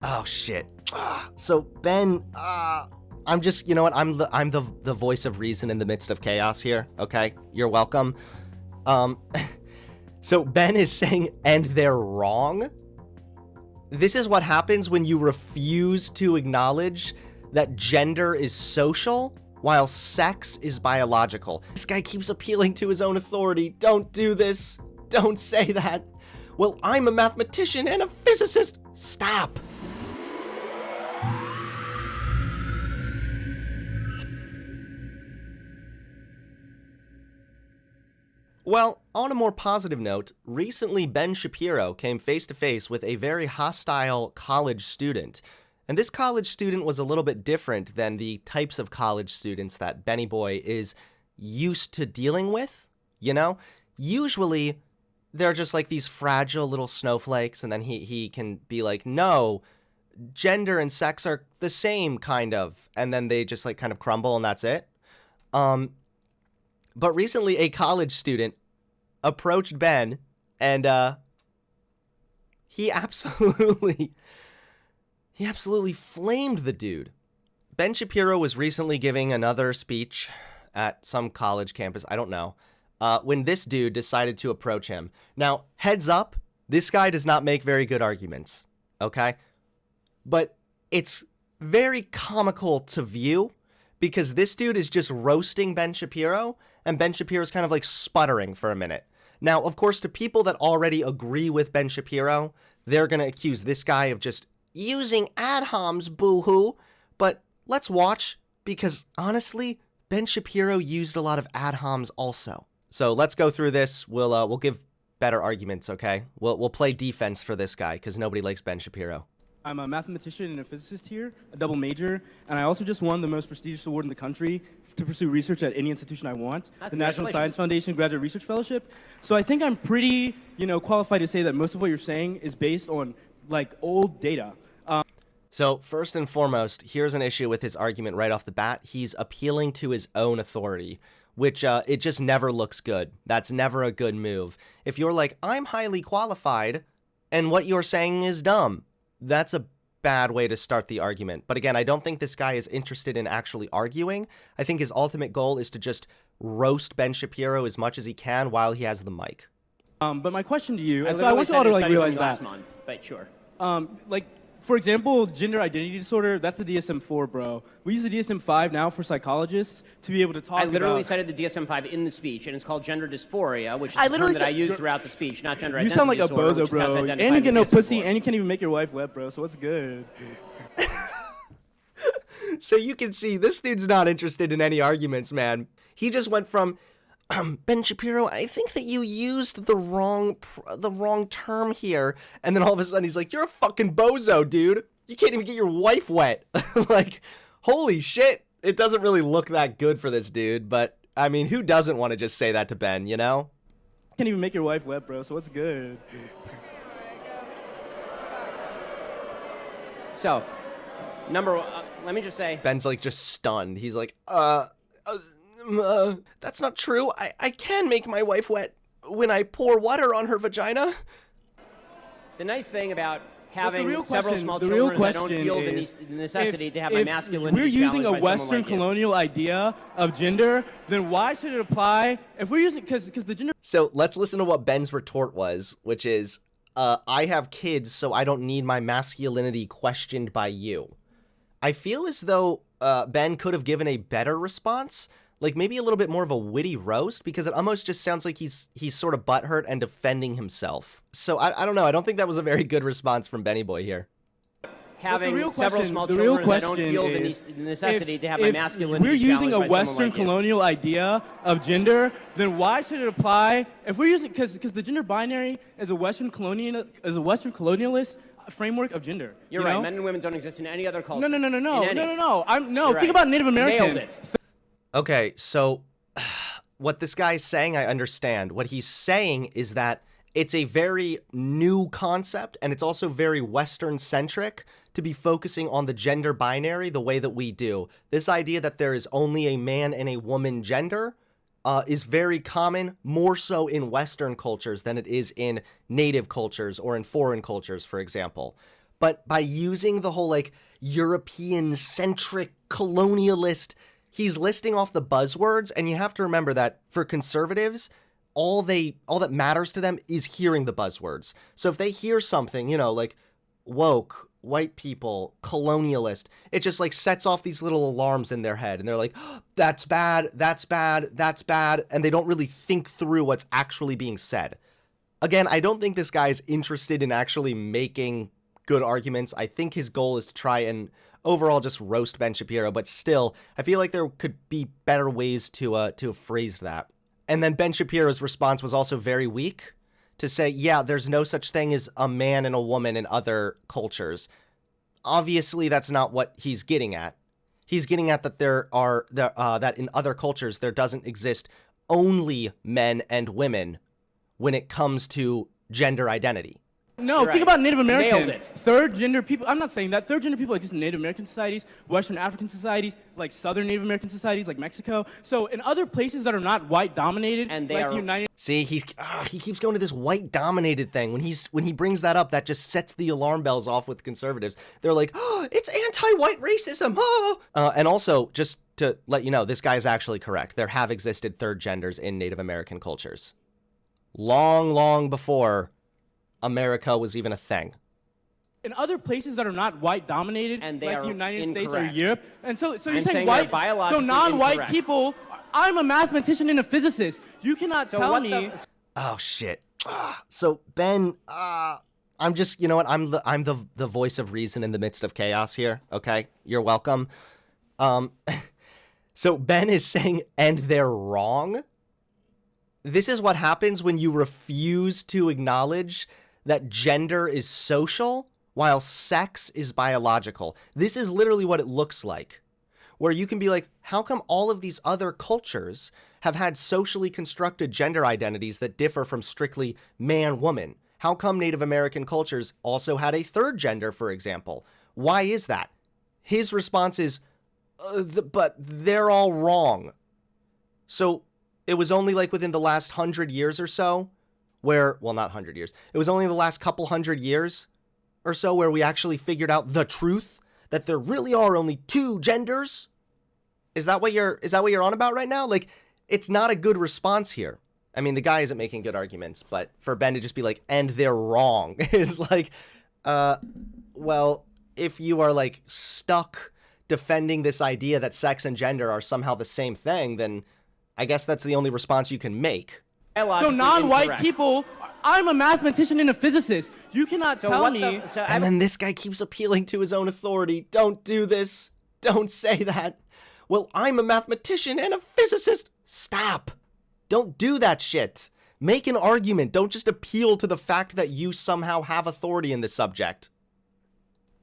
Oh shit. So Ben, I'm just, you know what? I'm the voice of reason in the midst of chaos here. Okay, you're welcome. Um, so Ben is saying, and they're wrong. This is what happens when you refuse to acknowledge that gender is social while sex is biological. This guy keeps appealing to his own authority. Don't do this. Don't say that. Well, I'm a mathematician and a physicist. Stop. Well, on a more positive note, recently Ben Shapiro came face to face with a very hostile college student. And this college student was a little bit different than the types of college students that Benny Boy is used to dealing with, you know? Usually, they're just like these fragile little snowflakes, and then he can be like, no, gender and sex are the same, kind of. And then they just like kind of crumble, and that's it. But recently, a college student approached Ben, and he absolutely flamed the dude. Ben Shapiro was recently giving another speech at some college campus, I don't know, when this dude decided to approach him. Now, heads up, this guy does not make very good arguments, okay? But it's very comical to view because this dude is just roasting Ben Shapiro, and Ben Shapiro's kind of like sputtering for a minute. Now, of course, to people that already agree with Ben Shapiro, they're going to accuse this guy of just using ad homs, boo-hoo. But let's watch, because honestly, Ben Shapiro used a lot of ad homs also. So let's go through this. We'll give better arguments, okay? We'll play defense for this guy, because nobody likes Ben Shapiro. I'm a mathematician and a physicist here, a double major, and I also just won the most prestigious award in the country to pursue research at any institution I want, the National Science Foundation Graduate Research Fellowship. So I think I'm pretty, qualified to say that most of what you're saying is based on, like, old data. So first and foremost, here's an issue with his argument right off the bat. He's appealing to his own authority, which it just never looks good. That's never a good move. If you're like, I'm highly qualified, and what you're saying is dumb, that's a bad way to start the argument. But again, I don't think this guy is interested in actually arguing. I think his ultimate goal is to just roast Ben Shapiro as much as he can while he has the mic. But my question to you, and so I I want want you all to like realize last that. month, but sure. For example, gender identity disorder, that's the DSM-4, bro. We use the DSM-5 now for psychologists to be able to talk about... I literally cited the DSM-5 in the speech, and it's called gender dysphoria, which is the term that I use throughout the speech, not gender identity disorder. You sound like a bozo, bro. And you get no pussy, and you can't even make your wife wet, bro, so what's good? So you can see, this dude's not interested in any arguments, man. He just went from... Ben Shapiro, I think that you used the wrong term here. And then all of a sudden he's like, you're a fucking bozo, dude. You can't even get your wife wet. Like, holy shit. It doesn't really look that good for this dude. But, I mean, who doesn't want to just say that to Ben, you know? Can't even make your wife wet, bro, so what's good? So, let me just say... Ben's like just stunned. He's like, that's not true. I can make my wife wet when I pour water on her vagina. The nice thing about having real several question- small the real children, I don't question feel is, the necessity to have my If masculinity we're using a challenged by Western someone like you. colonial idea of gender, then why should it apply? If we're using, because the gender... So let's listen to what Ben's retort was, which is, I have kids, so I don't need my masculinity questioned by you. I feel as though Ben could have given a better response, like maybe a little bit more of a witty roast, because it almost just sounds like he's sort of butthurt and defending himself. So I don't know. I don't think that was a very good response from Benny Boy here. Having several small children, I don't feel the necessity to have my masculinity we're using challenged a by someone Western like you. colonial idea of gender, then why should it apply? If we're using, because the gender binary is a Western colonialist framework of gender. You're right. Men and women don't exist in any other culture. No. You're Think right. about Native American. Nailed it. Okay, so what this guy's saying, I understand. What he's saying is that it's a very new concept, and it's also very Western-centric to be focusing on the gender binary the way that we do. This idea that there is only a man and a woman gender is very common, more so in Western cultures than it is in native cultures or in foreign cultures, for example. but by using the whole like European-centric colonialist, he's listing off the buzzwords, and you have to remember that for conservatives, all that matters to them is hearing the buzzwords. So if they hear something, you know, like woke, white people, colonialist, it just like sets off these little alarms in their head, and they're like, oh, that's bad, that's bad, that's bad, and they don't really think through what's actually being said. Again, I don't think this guy's interested in actually making good arguments. I think his goal is to try and overall just roast Ben Shapiro, but still, I feel like there could be better ways to phrase that. And then Ben Shapiro's response was also very weak, to say, yeah, there's no such thing as a man and a woman in other cultures. Obviously, that's not what he's getting at. He's getting at that that in other cultures there doesn't exist only men and women when it comes to gender identity. No, You're think right. about Native American. Nailed it. Third gender people, I'm not saying that. Third gender people exist in Native American societies, Western African societies, like Southern Native American societies, like Mexico. So in other places that are not white dominated, And they like are- the United See, he keeps going to this white dominated thing. When he brings that up, that just sets the alarm bells off with conservatives. They're like, oh, it's anti-white racism. Oh. And also, just to let you know, this guy is actually correct. There have existed third genders in Native American cultures. Long, long before America was even a thing. in other places that are not white dominated, And they like are the United States or incorrect. Europe. And so you're I'm saying saying white, they're biologically so non-white incorrect. people. I'm a mathematician and a physicist. You cannot So tell what me. the... Oh shit. So Ben, I'm just, you know what? I'm the voice of reason in the midst of chaos here. Okay, you're welcome. So Ben is saying, and they're wrong. This is what happens when you refuse to acknowledge that gender is social while sex is biological. This is literally what it looks like. Where you can be like, how come all of these other cultures have had socially constructed gender identities that differ from strictly man-woman? How come Native American cultures also had a third gender, for example? Why is that? His response is, but they're all wrong. So it was only like within the last 100 years or so where, well, not 100 years. It was only the last couple 100 years or so where we actually figured out the truth that there really are only two genders. Is that what you're on about right now? Like, it's not a good response here. I mean, the guy isn't making good arguments, but for Ben to just be like, and they're wrong, is like, well, if you are like stuck defending this idea that sex and gender are somehow the same thing, then I guess that's the only response you can make. So non-white people. I'm a mathematician and a physicist. You cannot tell me. And then this guy keeps appealing to his own authority. Don't do this. Don't say that. Well, I'm a mathematician and a physicist. Stop. Don't do that shit. Make an argument. Don't just appeal to the fact that you somehow have authority in this subject.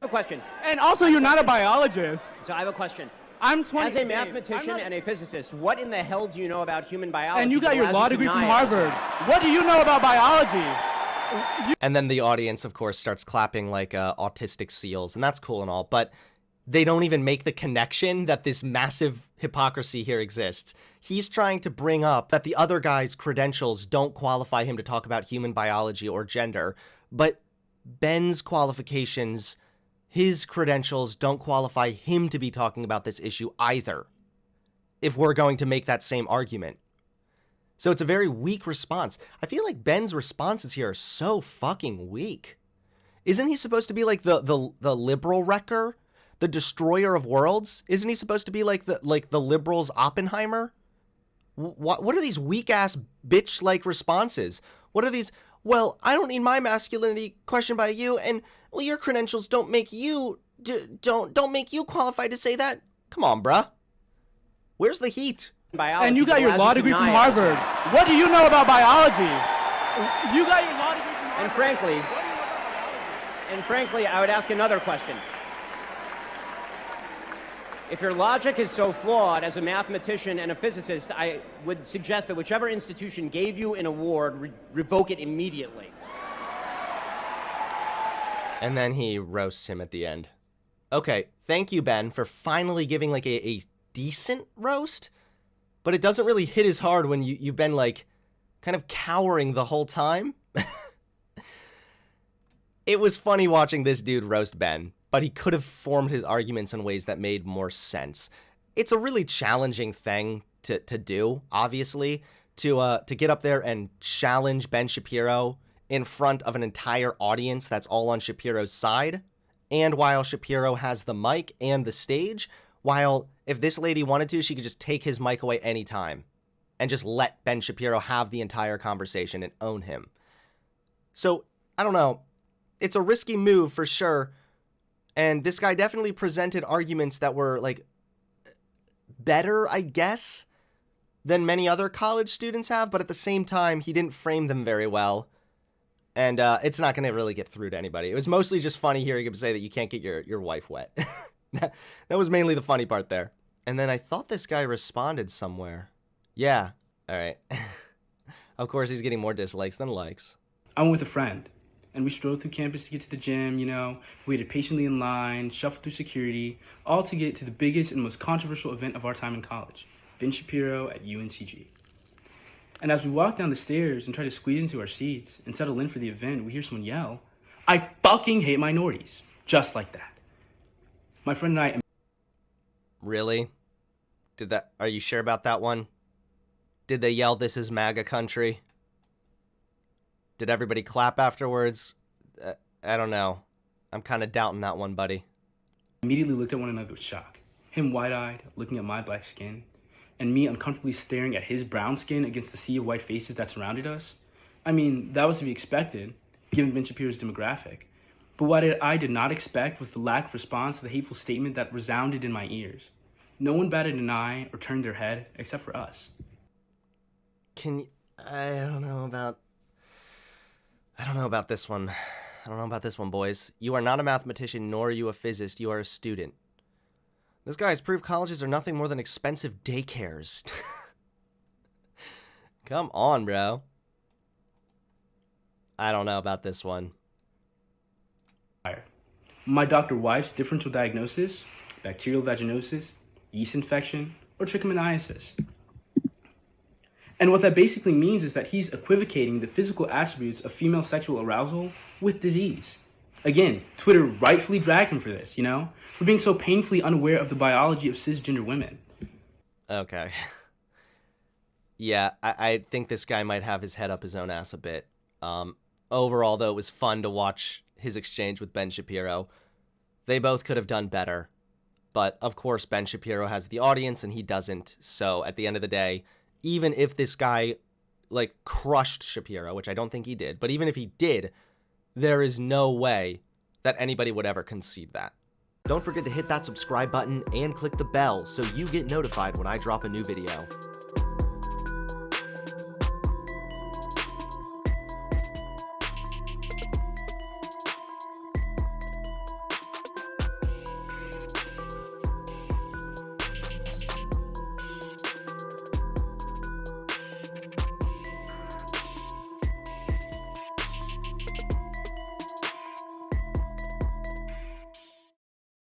I have a question. And also, you're not a biologist. So I have a question. I'm 20. As a mathematician and a physicist, what in the hell do you know about human biology? And you got that your allows law you to degree from deny us? Harvard. What do you know about biology? And then the audience, of course, starts clapping like autistic seals, and that's cool and all, but they don't even make the connection that this massive hypocrisy here exists. He's trying to bring up that the other guy's credentials don't qualify him to talk about human biology or gender, but Ben's qualifications, his credentials don't qualify him to be talking about this issue either, if we're going to make that same argument. So it's a very weak response. I feel like Ben's responses here are so fucking weak. Isn't he supposed to be like the liberal wrecker? The destroyer of worlds? Isn't he supposed to be like the liberals' Oppenheimer? What are these weak-ass bitch-like responses? What are these, well, I don't need my masculinity questioned by you, and, well, your credentials don't make you, don't make you qualified to say that? Come on, bruh. Where's the heat? Biology And you got that your allows law you to degree from deny us. Harvard. What do you know about biology? You got your law degree from Harvard. And frankly, I would ask another question. If your logic is so flawed as a mathematician and a physicist, I would suggest that whichever institution gave you an award, revoke it immediately. And then he roasts him at the end. Okay, thank you, Ben, for finally giving like a decent roast, but it doesn't really hit as hard when you've been like kind of cowering the whole time. It was funny watching this dude roast Ben, but he could have formed his arguments in ways that made more sense. It's a really challenging thing to do, obviously, to get up there and challenge Ben Shapiro in front of an entire audience that's all on Shapiro's side, and while Shapiro has the mic and the stage, while if this lady wanted to, she could just take his mic away anytime and just let Ben Shapiro have the entire conversation and own him. So, I don't know. It's a risky move for sure, and this guy definitely presented arguments that were, like, better, I guess, than many other college students have, but at the same time, he didn't frame them very well. And it's not going to really get through to anybody. It was mostly just funny hearing him say that you can't get your wife wet. That was mainly the funny part there. And then I thought this guy responded somewhere. Yeah. All right. Of course, he's getting more dislikes than likes. I went with a friend, and we strolled through campus to get to the gym, you know, waited patiently in line, shuffled through security, all to get to the biggest and most controversial event of our time in college, Ben Shapiro at UNCG. And as we walk down the stairs and try to squeeze into our seats and settle in for the event, we hear someone yell, "I fucking hate minorities." Just like that. My friend and I... Really? Are you sure about that one? Did they yell, "This is MAGA country"? Did everybody clap afterwards? I don't know. I'm kind of doubting that one, buddy. Immediately looked at one another with shock. Him wide-eyed, looking at my black skin, and me uncomfortably staring at his brown skin against the sea of white faces that surrounded us. I mean, that was to be expected, given Ben Shapiro's demographic. But what I did not expect was the lack of response to the hateful statement that resounded in my ears. No one batted an eye or turned their head, except for us. I don't know about this one. I don't know about this one, boys. You are not a mathematician, nor are you a physicist. You are a student. This guy has proved colleges are nothing more than expensive daycares. Come on, bro. I don't know about this one. My doctor wife's differential diagnosis, bacterial vaginosis, yeast infection, or trichomoniasis. And what that basically means is that he's equivocating the physical attributes of female sexual arousal with disease. Again, Twitter rightfully dragged him for this, you know? For being so painfully unaware of the biology of cisgender women. Okay. Yeah, I think this guy might have his head up his own ass a bit. Overall, though, it was fun to watch his exchange with Ben Shapiro. They both could have done better. But, of course, Ben Shapiro has the audience and he doesn't. So, at the end of the day, even if this guy, like, crushed Shapiro, which I don't think he did, but even if he did, there is no way that anybody would ever concede that. Don't forget to hit that subscribe button and click the bell so you get notified when I drop a new video.